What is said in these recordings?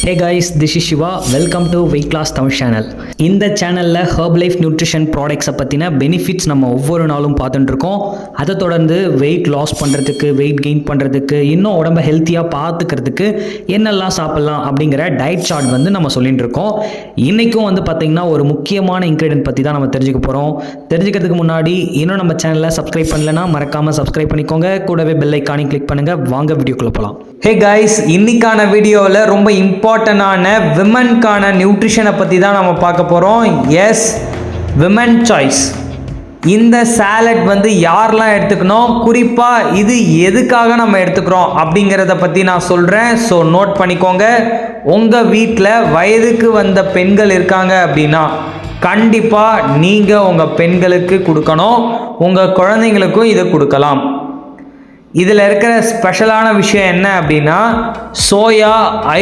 Hey guys, this is Shiva. Welcome to Weight Loss Tamil channel. இந்த சேனலில் Herbalife nutrition ப்ராடக்ட்ஸை பற்றின benefits நம்ம ஒவ்வொரு நாளும் பார்த்துட்டு இருக்கோம். அதை தொடர்ந்து வெயிட் லாஸ் பண்ணுறதுக்கு, வெயிட் கெயின் பண்ணுறதுக்கு, இன்னும் உடம்பை ஹெல்த்தியாக பார்த்துக்கிறதுக்கு என்னெல்லாம் சாப்பிட்லாம் அப்படிங்கிற டயட் சார்ட் வந்து நம்ம சொல்லிட்டு இருக்கோம். இன்றைக்கும் வந்து பார்த்திங்கன்னா ஒரு முக்கியமான இன்க்ரீடியன்ட் பற்றி தான் நம்ம தெரிஞ்சுக்க போகிறோம். தெரிஞ்சுக்கிறதுக்கு முன்னாடி இன்னும் நம்ம சேனலில் சப்ஸ்கிரைப் பண்ணலைன்னா மறக்காமல் சப்ஸ்கிரைப் பண்ணிக்கோங்க. கூடவே பெல் ஐக்கானையும் கிளிக் பண்ணுங்கள். வாங்க வீடியோக்குள்ளே போகலாம். ஹே கைஸ், இன்னைக்கான வீடியோவில் ரொம்ப இம்பார்ட்டண்டான விமன்கான நியூட்ரிஷனை பற்றி தான் நம்ம பார்க்க போகிறோம். Yes, women choice. இந்த சாலட் வந்து யாரெல்லாம் எடுத்துக்கணும், குறிப்பாக இது எதுக்காக நம்ம எடுத்துக்கிறோம் அப்படிங்கிறத பற்றி நான் சொல்கிறேன். ஸோ நோட் பண்ணிக்கோங்க. உங்கள் வீட்டில் வயதுக்கு வந்த பெண்கள் இருக்காங்க அப்படின்னா கண்டிப்பாக நீங்கள் உங்கள் பெண்களுக்கு கொடுக்கணும், உங்கள் குழந்தைங்களுக்கும் இதை கொடுக்கலாம். இதில் இருக்கிற ஸ்பெஷலான விஷயம் என்ன அப்படின்னா, சோயா,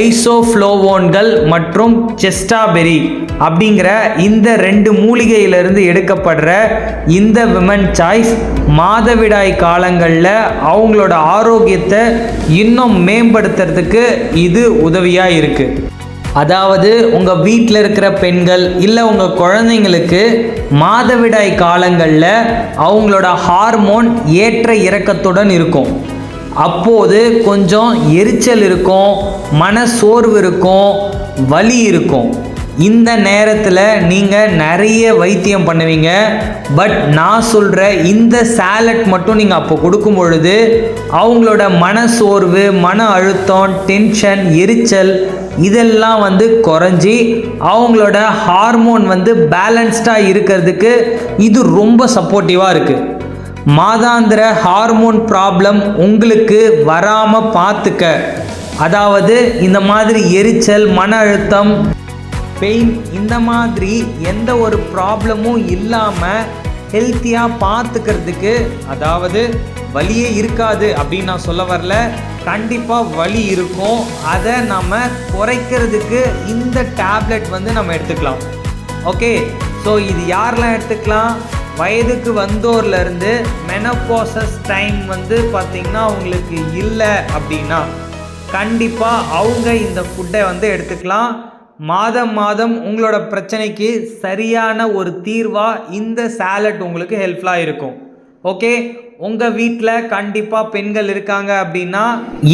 ஐசோஃப்ளோவோன்கள் மற்றும் செஸ்டாபெரி அப்படிங்கிற இந்த 2 மூலிகையிலிருந்து எடுக்கப்படுற இந்த விமன் சாய்ஸ் மாதவிடாய் காலங்களில் அவங்களோட ஆரோக்கியத்தை இன்னும் மேம்படுத்துறதுக்கு இது உதவியாக இருக்குது. அதாவது உங்கள் வீட்டில் இருக்கிற பெண்கள் இல்லை உங்கள் குழந்தைங்களுக்கு மாதவிடாய் காலங்களில் அவங்களோட ஹார்மோன் ஏற்ற இறக்கத்துடன் இருக்கும். அப்போது கொஞ்சம் எரிச்சல் இருக்கும், மன சோர்வு இருக்கும், வலி இருக்கும். இந்த நேரத்தில் நீங்கள் நிறைய வைத்தியம் பண்ணுவீங்க. பட் நான் சொல்கிற இந்த சாலட் மட்டும் நீங்கள் அப்போ கொடுக்கும் பொழுது அவங்களோட மன சோர்வு, மன அழுத்தம், டென்ஷன், எரிச்சல் இதெல்லாம் வந்து குறைஞ்சி அவங்களோட ஹார்மோன் வந்து பேலன்ஸ்டாக இருக்கிறதுக்கு இது ரொம்ப சப்போர்ட்டிவாக இருக்குது. மாதாந்திர ஹார்மோன் ப்ராப்ளம் உங்களுக்கு வராமல் பார்த்துக்க, அதாவது இந்த மாதிரி எரிச்சல், மன அழுத்தம், பெயின், இந்த மாதிரி எந்த ஒரு ப்ராப்ளமும் இல்லாமல் ஹெல்த்தியாக பார்த்துக்கிறதுக்கு, அதாவது வலியே இருக்காது அப்படின்னு நான் சொல்ல வரல, கண்டிப்பாக வலி இருக்கும். அதை நம்ம குறைக்கிறதுக்கு இந்த டேப்லெட் வந்து நம்ம எடுத்துக்கலாம். ஓகே, ஸோ இது யாரெல்லாம் எடுத்துக்கலாம்? வயதுக்கு வந்தோர்லேருந்து மெனோபாசஸ் டைம் வந்து பார்த்திங்கன்னா அவங்களுக்கு இல்லை அப்படின்னா கண்டிப்பாக அவங்க இந்த ஃபுட்டை வந்து எடுத்துக்கலாம். மாதம் மாதம் உங்களோட பிரச்சனைக்கு சரியான ஒரு தீர்வாக இந்த சாலட் உங்களுக்கு ஹெல்ப்ஃபுல்லாக இருக்கும். ஓகே, உங்கள் வீட்டில் கண்டிப்பாக பெண்கள் இருக்காங்க அப்படின்னா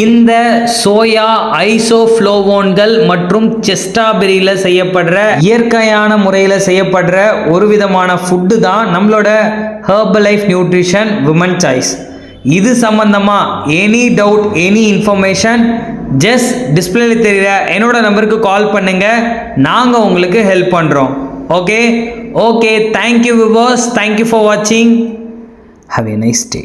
இந்த சோயா, ஐசோஃப்ளோவோன்கள் மற்றும் செஸ்டாபெரியில் செய்யப்படுற இயற்கையான முறையில் செய்யப்படுற ஒரு விதமான ஃபுட்டு தான் நம்மளோட ஹெர்பலைஃப் நியூட்ரிஷன் விமன் சாய்ஸ். இது சம்பந்தமாக any doubt, any information just டிஸ்பிளேல தெரியுற என்னோட நம்பருக்கு கால் பண்ணுங்கள், நாங்கள் உங்களுக்கு ஹெல்ப் பண்ணுறோம். Okay, thank you viewers, thank you for வாட்சிங். Have a nice day.